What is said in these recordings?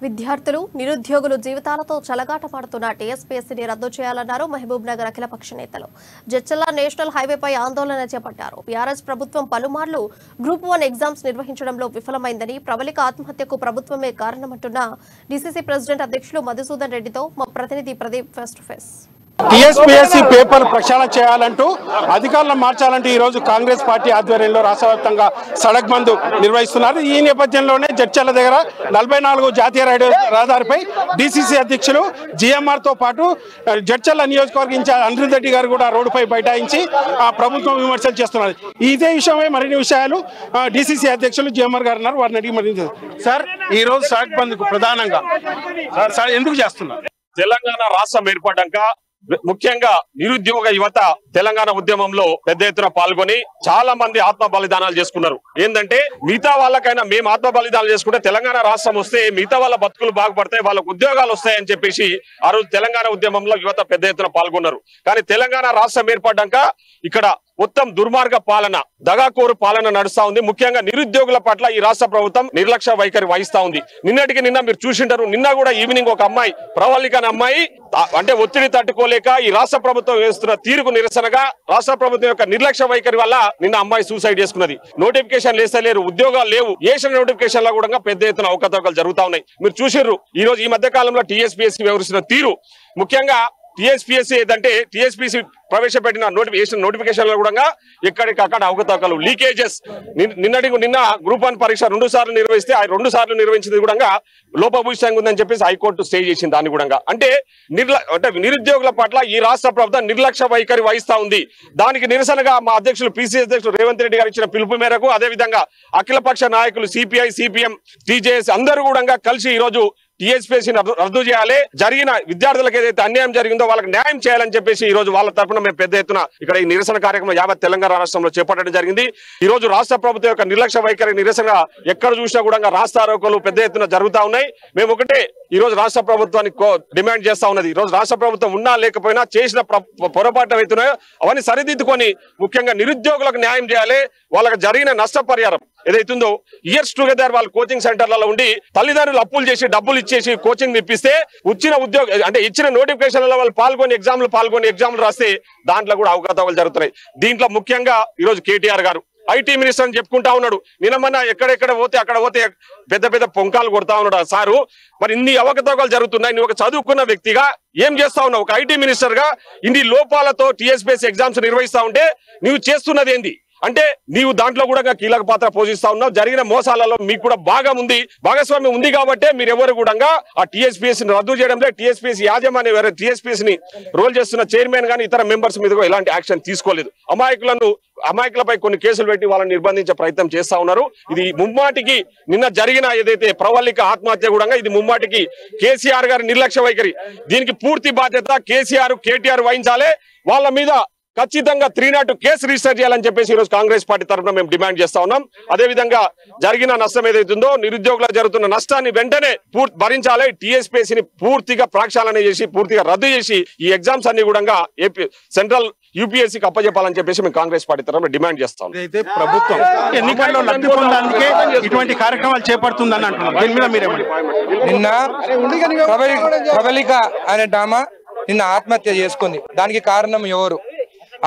విద్యార్థులు నిరుద్యోగులు జీవితాలతో చెలగాటమాడుతున్న టీఎస్పీఎస్సీని రద్దు చేయాలన్నారు మహబూబ్ నగర్ అఖిలపక్ష నేతలు. జడ్చర్ల నేషనల్ హైవేపై ఆందోళన చేపట్టారు. బీఆర్ఎస్ ప్రభుత్వం పలుమార్లు గ్రూప్ 1 ఎగ్జామ్స్ నిర్వహించడంలో విఫలమైందని, ప్రబలిక ఆత్మహత్యకు ప్రభుత్వమే కారణమంటున్న డీసీసీ ప్రెసిడెంట్ అధ్యక్షులు మధుసూదన్ రెడ్డితో మా ప్రతినిధి Pradeep face to face. TSPSC paper ప్రక్షాళన చేయాలంటూ అధికారులను మార్చాలంటూ ఈ రోజు కాంగ్రెస్ పార్టీ ఆధ్వర్యంలో రాష్ట్ర వ్యాప్తంగా సడక్ బంద్ నిర్వహిస్తున్నారు. ఈ నేపథ్యంలోనే జడ్చర్ల దగ్గర 44 జాతీయ రహదారిపై డీసీసీ అధ్యక్షులు జీఎంఆర్ తో పాటు జడ్చర్ల నియోజకవర్గ ఇన్ఛార్జ్ అనిరుద్ రెడ్డి గారు కూడా రోడ్డుపై బైఠాయించి ప్రభుత్వం విమర్శలు చేస్తున్నారు. ఇదే విషయమై మరిన్ని విషయాలు డీసీసీ అధ్యక్షులు జీఎంఆర్ గారు ఉన్నారు, వారిని అడిగి మరింత. సార్, ఈ రోజు సడక్ బంద్ ప్రధానంగా సార్ ఎందుకు చేస్తున్నారు? తెలంగాణ రాష్ట్రం ఏర్పడ్డాక ముఖ్యంగా నిరుద్యోగ యువత తెలంగాణ ఉద్యమంలో పెద్ద ఎత్తున పాల్గొని చాలా మంది ఆత్మ బలిదానాలు చేసుకున్నారు. ఏంటంటే మిగతా వాళ్ళకైనా మేము ఆత్మ బలిదానాలు చేసుకుంటే తెలంగాణ రాష్ట్రం వస్తే మిగతా వాళ్ళ బతుకులు బాగుపడతాయి, వాళ్ళకు ఉద్యోగాలు వస్తాయని చెప్పేసి ఆ రోజు తెలంగాణ ఉద్యమంలో యువత పెద్ద ఎత్తున పాల్గొన్నారు. కానీ తెలంగాణ రాష్ట్రం ఏర్పడ్డాక ఇక్కడ మొత్తం దుర్మార్గ పాలన, దగాకోరు పాలన నడుస్తా ఉంది. ముఖ్యంగా నిరుద్యోగుల పట్ల ఈ రాష్ట్ర ప్రభుత్వం నిర్లక్ష్య వైఖరి వహిస్తా ఉంది. నిన్నటికి నిన్న మీరు చూసింటారు, నిన్న కూడా ఈవినింగ్ ఒక అమ్మాయి, ప్రవళికన అమ్మాయి, అంటే ఒత్తిడి తట్టుకోలేక ఈ రాష్ట్ర ప్రభుత్వం వేస్తున్న తీరుకు నిరసనగా రాష్ట్ర ప్రభుత్వం యొక్క నిర్లక్ష్య వైఖరి వల్ల నిన్న అమ్మాయి సూసైడ్ చేసుకున్నది. నోటిఫికేషన్ లేస్తలేరు, ఉద్యోగాలు లేవు. వేసిన నోటిఫికేషన్ లో కూడా పెద్ద ఎత్తున అవకతవకలు జరుగుతా ఉన్నాయి. మీరు చూసిర్రు ఈ రోజు ఈ మధ్య కాలంలో టీఎస్పీఎస్సీ వ్యవహరిస్తున్న తీరు. ముఖ్యంగా టీఎస్పీఎస్సీ ఏదంటే టీఎస్పీఎస్సీ ప్రవేశపెట్టిన నోటిఫికేషన్ లో కూడా ఎక్కడికక్కడ అవకతవకలు, లీకేజెస్. నిన్న గ్రూప్ 1 పరీక్ష 2 సార్లు నిర్వహిస్తే ఆ 2 సార్లు నిర్వహించింది కూడా లోపభూయిష్టంగా ఉందని చెప్పేసి హైకోర్టు స్టే చేసింది. దాన్ని కూడా అంటే నిరుద్యోగుల పట్ల ఈ రాష్ట్ర ప్రభుత్వం నిర్లక్ష్య వైఖరి వహిస్తా ఉంది. దానికి నిరసనగా మా అధ్యక్షులు పిసిసి అధ్యక్షులు రేవంత్ రెడ్డి గారు ఇచ్చిన పిలుపు మేరకు, అదేవిధంగా అఖిలపక్ష నాయకులు సిపిఐ, సిపిఎం, టీజేఎస్ అందరూ కూడా కలిసి ఈ రోజు టీఎస్పీఎస్సీని రద్దు చేయాలి, జరిగిన విద్యార్థులకు ఏదైతే అన్యాయం జరిగిందో వాళ్ళకి న్యాయం చేయాలని చెప్పేసి ఈ రోజు వాళ్ళ తరఫున మేము పెద్ద ఎత్తున ఇక్కడ ఈ నిరసన కార్యక్రమం యావత్ తెలంగాణ రాష్ట్రంలో చేపట్టడం జరిగింది. ఈ రోజు రాష్ట్ర ప్రభుత్వం యొక్క నిర్లక్ష్య వైఖరి నిరసన ఎక్కడ చూసినా కూడా రాస్తారోకోలు పెద్ద ఎత్తున జరుగుతా ఉన్నాయి. మేము ఒకటే ఈ రోజు రాష్ట్ర ప్రభుత్వానికి డిమాండ్ చేస్తా ఉన్నది, ఈ రోజు రాష్ట్ర ప్రభుత్వం ఉన్నా లేకపోయినా చేసిన పొరపాట్లు అవుతున్నాయో అవన్నీ సరిదిద్దుకొని ముఖ్యంగా నిరుద్యోగులకు న్యాయం చేయాలి. వాళ్ళకి జరిగిన నష్టపరిహారం ఏదైతుందో ఇయర్స్ టుగెదర్ వాళ్ళు కోచింగ్ సెంటర్లలో ఉండి తల్లిదండ్రులు అప్పులు చేసి డబ్బులు ఇచ్చేసి కోచింగ్ ఇప్పిస్తే వచ్చిన ఉద్యోగ అంటే ఇచ్చిన నోటిఫికేషన్లలో వాళ్ళు పాల్గొని ఎగ్జామ్లు రాస్తే దాంట్లో కూడా అవకతవకలు జరుగుతున్నాయి. దీంట్లో ముఖ్యంగా ఈరోజు కేటీఆర్ గారు ఐటీ మినిస్టర్ అని చెప్పుకుంటా ఉన్నాడు. నిన్నమన్నా ఎక్కడెక్కడ పోతే అక్కడ పోతే పెద్ద పెద్ద పొంకాలు కొడతా ఉన్నాడు. సారు, మరి ఇన్ని అవకతవకలు జరుగుతున్నాయి, నువ్వు ఒక చదువుకున్న వ్యక్తిగా ఏం చేస్తా ఉన్నావు? ఒక ఐటీ మినిస్టర్ గా ఇన్ని లోపాలతో టీఎస్పీఎస్సీ ఎగ్జామ్స్ నిర్వహిస్తా ఉంటే నువ్వు చేస్తున్నది ఏంది? అంటే నీవు దాంట్లో కూడా కీలక పాత్ర పోషిస్తా ఉన్నావు. జరిగిన మోసాలలో మీకు కూడా భాగస్వామ్యం ఉంది కాబట్టి మీరెవరు కూడా ఆ టీఎస్పీఎస్సీని రద్దు చేయడంలో టీఎస్పీఎస్సీ యాజమాన్యం టీఎస్పీఎస్సీని రోల్ చేస్తున్న చైర్మన్ గానీ ఇతర మెంబర్స్ మీద ఎలాంటి యాక్షన్ తీసుకోలేదు. అమాయకులపై కొన్ని కేసులు పెట్టి వాళ్ళని నిర్బంధించే ప్రయత్నం చేస్తా ఉన్నారు. ఇది ముమ్మాటికి నిన్న జరిగిన ఏదైతే ప్రవళిక ఆత్మహత్య కూడా ఇది ముమ్మాటికి కేసీఆర్ గారి నిర్లక్ష్య వైఖరి. దీనికి పూర్తి బాధ్యత కేటీఆర్ వహించాలి. వాళ్ళ మీద ఖచ్చితంగా 302 కేసు రిజిస్టర్ చేయాలని చెప్పేసి ఈ రోజు కాంగ్రెస్ పార్టీ తరఫున మేము డిమాండ్ చేస్తా ఉన్నాం. అదేవిధంగా జరిగిన నష్టం ఏదైతుందో నిరుద్యోగులకు జరుగుతున్న నష్టాన్ని వెంటనే భరించాలి. టీఎస్పీఎస్సీని పూర్తిగా ప్రక్షాళన చేసి పూర్తిగా రద్దు చేసి ఈ ఎగ్జామ్స్ అన్ని కూడా సెంట్రల్ యూపీఎస్సీకి అప్పచెప్పాలని చెప్పేసి మేము కాంగ్రెస్ పార్టీ తరఫున డిమాండ్ చేస్తాం. అయితే ప్రభుత్వం ఎన్నికల్లో లబ్ధి పొందడానికే ఇటువంటి కార్యక్రమాలు చేపడుతుందని అంటున్నారు. దీని మీద మీరేమంటారు? నిన్న ప్రబలిక అనే డామా నిన్న ఆత్మహత్య చేసుకుంది. దానికి కారణం ఎవరు?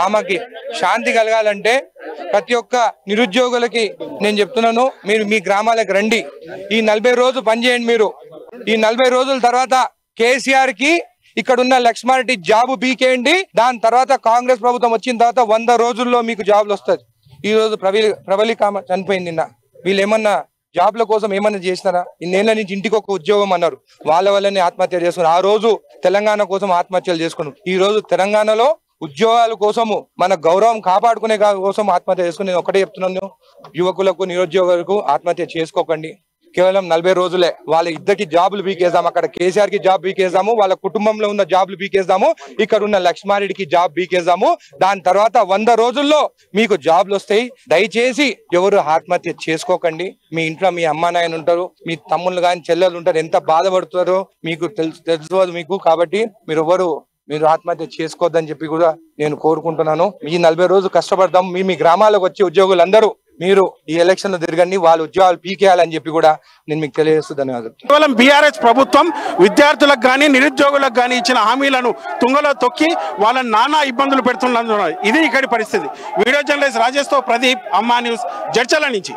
ఆమెకి శాంతి కలగాలంటే ప్రతి ఒక్క నిరుద్యోగులకి నేను చెప్తున్నాను, మీరు మీ గ్రామాలకు రండి. ఈ 40 రోజులు పనిచేయండి. మీరు ఈ 40 రోజుల తర్వాత కేసీఆర్ కి ఇక్కడున్న లక్ష్మారెడ్డి జాబు బీకేయండి. దాని తర్వాత కాంగ్రెస్ ప్రభుత్వం వచ్చిన తర్వాత 100 రోజుల్లో మీకు జాబులు వస్తుంది. ఈ రోజు ప్రబలిక చనిపోయింది. నిన్న వీళ్ళు ఏమన్నా జాబ్ల కోసం ఏమన్నా చేసినారా? ఇన్నేళ్ల నుంచి ఇంటికి ఒక ఉద్యోగం అన్నారు, వాళ్ళ వల్లనే ఆత్మహత్య చేసుకున్నారు. ఆ రోజు తెలంగాణ కోసం ఆత్మహత్యలు చేసుకున్నారు. ఈ రోజు తెలంగాణలో ఉద్యోగాల కోసము మన గౌరవం కాపాడుకునే కోసం ఆత్మహత్య చేసుకుని నేను ఒకటే చెప్తున్నాను, యువకులకు నిరుద్యోగులకు ఆత్మహత్య చేసుకోకండి. కేవలం 40 రోజులే వాళ్ళ ఇద్దరికి జాబులు బీకేద్దాము. అక్కడ కేసీఆర్ కి జాబ్ బీకేద్దాము, వాళ్ళ కుటుంబంలో ఉన్న జాబులు బీకేద్దాము, ఇక్కడ ఉన్న లక్ష్మారెడ్డికి జాబ్ బీకేద్దాము. దాని తర్వాత 100 రోజుల్లో మీకు జాబ్లు వస్తాయి. దయచేసి ఎవరు ఆత్మహత్య చేసుకోకండి. మీ ఇంట్లో మీ అమ్మా నాయన ఉంటారు, మీ తమ్ముళ్ళు కానీ చెల్లెలు ఉంటారు, ఎంత బాధపడుతారో మీకు తెలుసు మీకు. కాబట్టి మీరు ఆత్మహత్య చేసుకోవద్దని చెప్పి కూడా నేను కోరుకుంటున్నాను. ఈ 40 రోజులు కష్టపడదాం. మీ గ్రామాలకు వచ్చే ఉద్యోగులందరూ మీరు ఈ ఎలక్షన్ లో తిరగండి, వాళ్ళ ఉద్యోగాలు పీకేయాలని చెప్పి కూడా నేను మీకు తెలియజేస్తూ ధన్యవాదాలు. కేవలం బీఆర్ఎస్ ప్రభుత్వం విద్యార్థులకు కానీ నిరుద్యోగులకు కానీ ఇచ్చిన హామీలను తుంగలో తొక్కి వాళ్ళని నానా ఇబ్బందులు పెడుతున్నారు. ఇది ఇక్కడి పరిస్థితి. వీడియో జర్నలిస్ట్ రాజేష్తో ప్రదీప్, అమ్మా న్యూస్, జడ్చర్ల నుంచి.